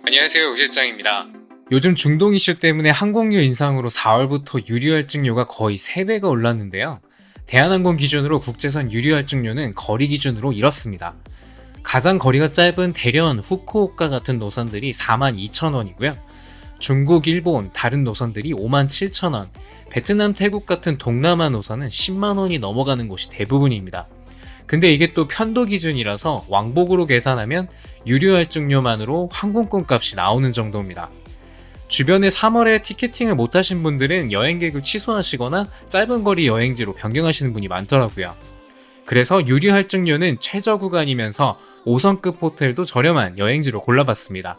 안녕하세요, 우실장입니다. 요즘 중동 이슈 때문에 항공료 인상으로 4월부터 유류할증료가 거의 3배가 올랐는데요. 대한항공 기준으로 국제선 유류할증료는 거리 기준으로 이렇습니다. 가장 거리가 짧은 대련, 후쿠오카 같은 노선들이 42,000원이고요. 중국, 일본, 다른 노선들이 57,000원, 베트남, 태국 같은 동남아 노선은 10만원이 넘어가는 곳이 대부분입니다. 근데 이게 또 편도 기준이라서 왕복으로 계산하면 유류할증료만으로 항공권 값이 나오는 정도입니다. 주변에 3월에 티켓팅을 못하신 분들은 여행 계획을 취소하시거나 짧은 거리 여행지로 변경하시는 분이 많더라고요. 그래서 유류할증료는 최저 구간이면서 5성급 호텔도 저렴한 여행지로 골라봤습니다.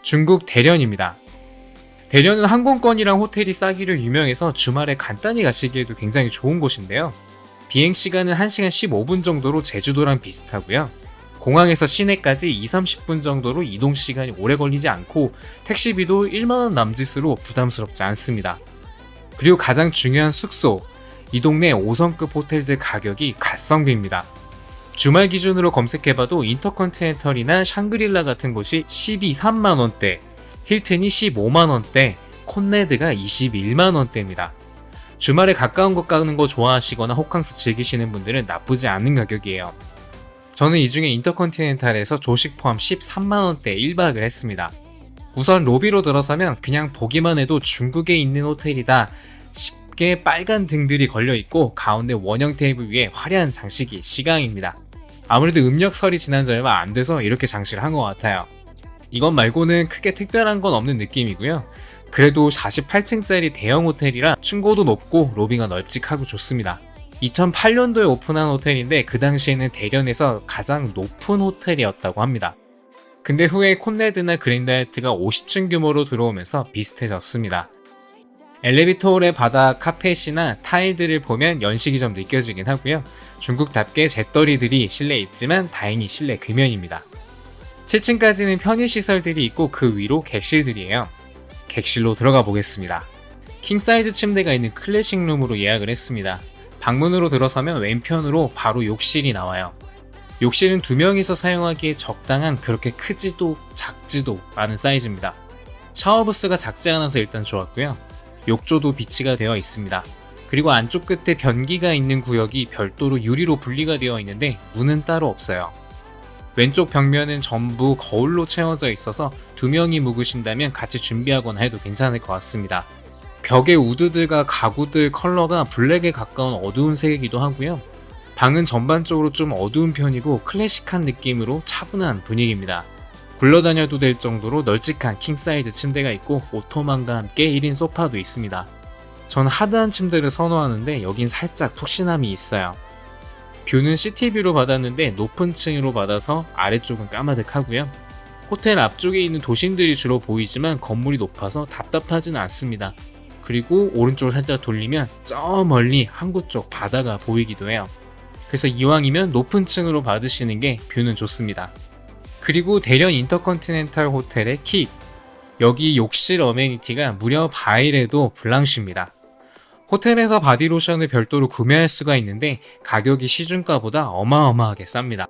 중국 대련입니다. 대련은 항공권이랑 호텔이 싸기로 유명해서 주말에 간단히 가시기에도 굉장히 좋은 곳인데요. 비행시간은 1시간 15분 정도로 제주도랑 비슷하고요. 공항에서 시내까지 2-30분 정도로 이동시간이 오래 걸리지 않고 택시비도 1만원 남짓으로 부담스럽지 않습니다. 그리고 가장 중요한 숙소, 이 동네 5성급 호텔들 가격이 가성비입니다. 주말 기준으로 검색해봐도 인터컨티넨털이나 샹그릴라 같은 곳이 12-13만원대, 힐튼이 15만원대, 콘레드가 21만원대입니다. 주말에 가까운 곳 가는 거 좋아하시거나 호캉스 즐기시는 분들은 나쁘지 않은 가격이에요. 저는 이 중에 인터컨티넨탈에서 조식 포함 13만원대 1박을 했습니다. 우선 로비로 들어서면 그냥 보기만 해도 중국에 있는 호텔이다 쉽게 빨간 등들이 걸려있고 가운데 원형 테이블 위에 화려한 장식이 시강입니다. 아무래도 음력설이 지난 지 얼마 안 돼서 이렇게 장식을 한 것 같아요. 이것 말고는 크게 특별한 건 없는 느낌이고요. 그래도 48층짜리 대형 호텔이라 층고도 높고 로비가 널찍하고 좋습니다. 2008년도에 오픈한 호텔인데 그 당시에는 대련에서 가장 높은 호텔이었다고 합니다. 근데 후에 콘레드나 그랜드하이트가 50층 규모로 들어오면서 비슷해졌습니다. 엘리베이터홀의 바닥 카펫이나 타일들을 보면 연식이 좀 느껴지긴 하고요. 중국답게 잿더리들이 실내에 있지만 다행히 실내 금연입니다. 7층까지는 편의시설들이 있고 그 위로 객실들이에요. 객실로 들어가 보겠습니다. 킹사이즈 침대가 있는 클래식 룸으로 예약을 했습니다. 방문으로 들어서면 왼편으로 바로 욕실이 나와요. 욕실은 2명이서 사용하기에 적당한 그렇게 크지도 작지도 않은 사이즈입니다. 샤워부스가 작지 않아서 일단 좋았고요. 욕조도 비치가 되어 있습니다. 그리고 안쪽 끝에 변기가 있는 구역이 별도로 유리로 분리가 되어 있는데 문은 따로 없어요. 왼쪽 벽면은 전부 거울로 채워져 있어서 2명이 묵으신다면 같이 준비하거나 해도 괜찮을 것 같습니다. 벽의 우드들과 가구들 컬러가 블랙에 가까운 어두운 색이기도 하고요. 방은 전반적으로 좀 어두운 편이고 클래식한 느낌으로 차분한 분위기입니다. 굴러다녀도 될 정도로 널찍한 킹사이즈 침대가 있고 오토만과 함께 1인 소파도 있습니다. 전 하드한 침대를 선호하는데 여긴 살짝 푹신함이 있어요. 뷰는 시티뷰로 받았는데 높은 층으로 받아서 아래쪽은 까마득하고요. 호텔 앞쪽에 있는 도심들이 주로 보이지만 건물이 높아서 답답하지는 않습니다. 그리고 오른쪽을 살짝 돌리면 저 멀리 항구 쪽 바다가 보이기도 해요. 그래서 이왕이면 높은 층으로 받으시는 게 뷰는 좋습니다. 그리고 대련 인터컨티넨탈 호텔의 킥! 여기 욕실 어메니티가 무려 바이레도 블랑쉬입니다. 호텔에서 바디로션을 별도로 구매할 수가 있는데 가격이 시중가보다 어마어마하게 쌉니다.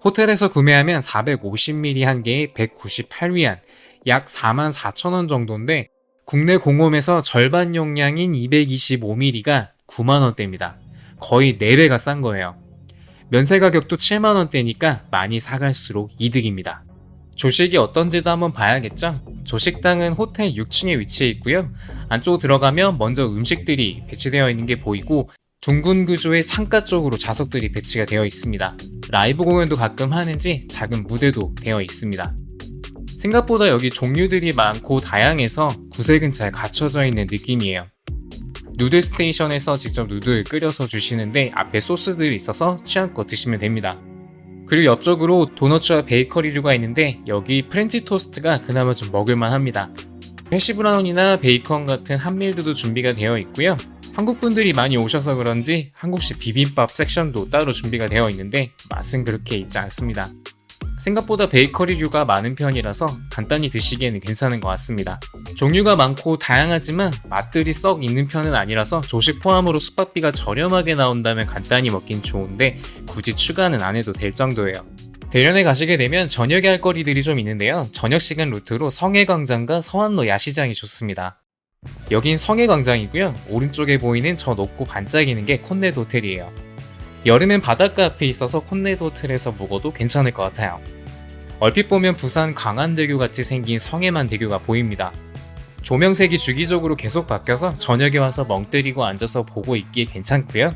호텔에서 구매하면 450ml 한 개에 198위안, 약 44,000원 정도인데 국내 공홈에서 절반 용량인 225ml가 9만원대입니다. 거의 4배가 싼 거예요. 면세 가격도 7만원대니까 많이 사갈수록 이득입니다. 조식이 어떤지도 한번 봐야겠죠? 조식당은 호텔 6층에 위치해 있고요. 안쪽으로 들어가면 먼저 음식들이 배치되어 있는 게 보이고 둥근 구조의 창가 쪽으로 좌석들이 배치가 되어 있습니다. 라이브 공연도 가끔 하는지 작은 무대도 되어 있습니다. 생각보다 여기 종류들이 많고 다양해서 구색은 잘 갖춰져 있는 느낌이에요. 누들 스테이션에서 직접 누들 끓여서 주시는데 앞에 소스들이 있어서 취향껏 드시면 됩니다. 그리고 옆쪽으로 도너츠와 베이커리류가 있는데 여기 프렌치 토스트가 그나마 좀 먹을만 합니다. 해시브라운이나 베이컨 같은 한밀들도 준비가 되어 있고요. 한국분들이 많이 오셔서 그런지 한국식 비빔밥 섹션도 따로 준비가 되어 있는데 맛은 그렇게 있지 않습니다. 생각보다 베이커리류가 많은 편이라서 간단히 드시기에는 괜찮은 것 같습니다. 종류가 많고 다양하지만 맛들이 썩 있는 편은 아니라서 조식 포함으로 숙박비가 저렴하게 나온다면 간단히 먹긴 좋은데 굳이 추가는 안 해도 될 정도예요. 대련에 가시게 되면 저녁에 할 거리들이 좀 있는데요. 저녁 시간 루트로 성해광장과 서안로 야시장이 좋습니다. 여긴 성해광장이고요. 오른쪽에 보이는 저 높고 반짝이는 게 콘네도 호텔이에요. 여름엔 바닷가 앞에 있어서 콘네도 호텔에서 묵어도 괜찮을 것 같아요. 얼핏 보면 부산 광안대교 같이 생긴 성해만 대교가 보입니다. 조명색이 주기적으로 계속 바뀌어서 저녁에 와서 멍 때리고 앉아서 보고 있기에 괜찮고요.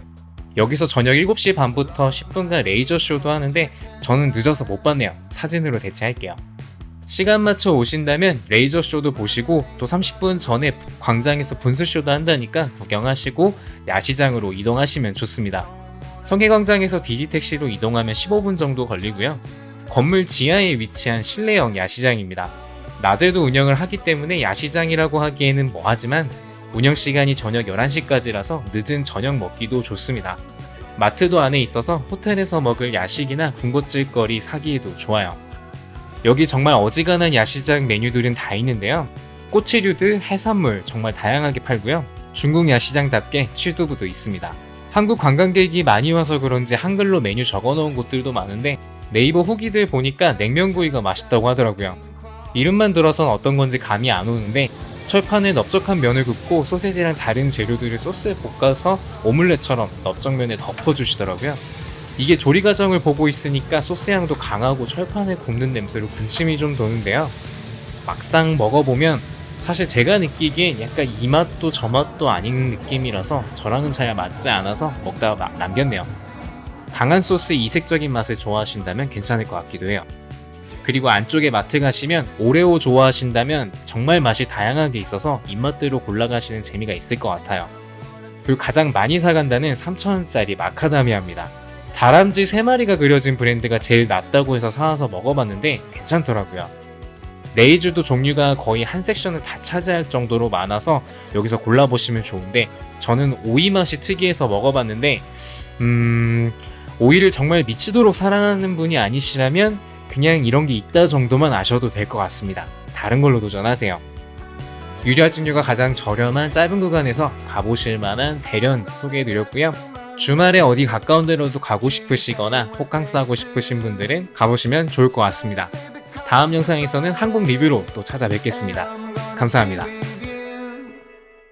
여기서 저녁 7시 반부터 10분간 레이저 쇼도 하는데 저는 늦어서 못 봤네요. 사진으로 대체할게요. 시간 맞춰 오신다면 레이저 쇼도 보시고 또 30분 전에 광장에서 분수 쇼도 한다니까 구경하시고 야시장으로 이동하시면 좋습니다. 성해광장에서 DD택시로 이동하면 15분 정도 걸리고요. 건물 지하에 위치한 실내형 야시장입니다. 낮에도 운영을 하기 때문에 야시장이라고 하기에는 뭐하지만 운영시간이 저녁 11시까지라서 늦은 저녁 먹기도 좋습니다. 마트도 안에 있어서 호텔에서 먹을 야식이나 군것질거리 사기에도 좋아요. 여기 정말 어지간한 야시장 메뉴들은 다 있는데요. 꼬치류들, 해산물 정말 다양하게 팔고요. 중국 야시장답게 취두부도 있습니다. 한국 관광객이 많이 와서 그런지 한글로 메뉴 적어놓은 곳들도 많은데 네이버 후기들 보니까 냉면구이가 맛있다고 하더라고요. 이름만 들어선 어떤 건지 감이 안 오는데 철판에 넓적한 면을 굽고 소세지랑 다른 재료들을 소스에 볶아서 오믈렛처럼 넓적면에 덮어주시더라고요. 이게 조리 과정을 보고 있으니까 소스 향도 강하고 철판에 굽는 냄새로 군침이 좀 도는데요. 막상 먹어보면 사실 제가 느끼기엔 약간 이 맛도 저 맛도 아닌 느낌이라서 저랑은 잘 맞지 않아서 먹다가 남겼네요. 강한 소스 이색적인 맛을 좋아하신다면 괜찮을 것 같기도 해요. 그리고 안쪽에 마트 가시면 오레오 좋아하신다면 정말 맛이 다양하게 있어서 입맛대로 골라가시는 재미가 있을 것 같아요. 그리고 가장 많이 사간다는 3,000원짜리 마카다미아입니다. 다람쥐 3마리가 그려진 브랜드가 제일 낫다고 해서 사와서 먹어봤는데 괜찮더라고요. 레이즈도 종류가 거의 한 섹션을 다 차지할 정도로 많아서 여기서 골라보시면 좋은데 저는 오이 맛이 특이해서 먹어봤는데 오이를 정말 미치도록 사랑하는 분이 아니시라면 그냥 이런 게 있다 정도만 아셔도 될 것 같습니다. 다른 걸로 도전하세요. 유리할증료가 가장 저렴한 짧은 구간에서 가보실 만한 대련 소개해드렸고요. 주말에 어디 가까운 데로도 가고 싶으시거나 호캉스 하고 싶으신 분들은 가보시면 좋을 것 같습니다. 다음 영상에서는 한국 리뷰로 또 찾아뵙겠습니다. 감사합니다.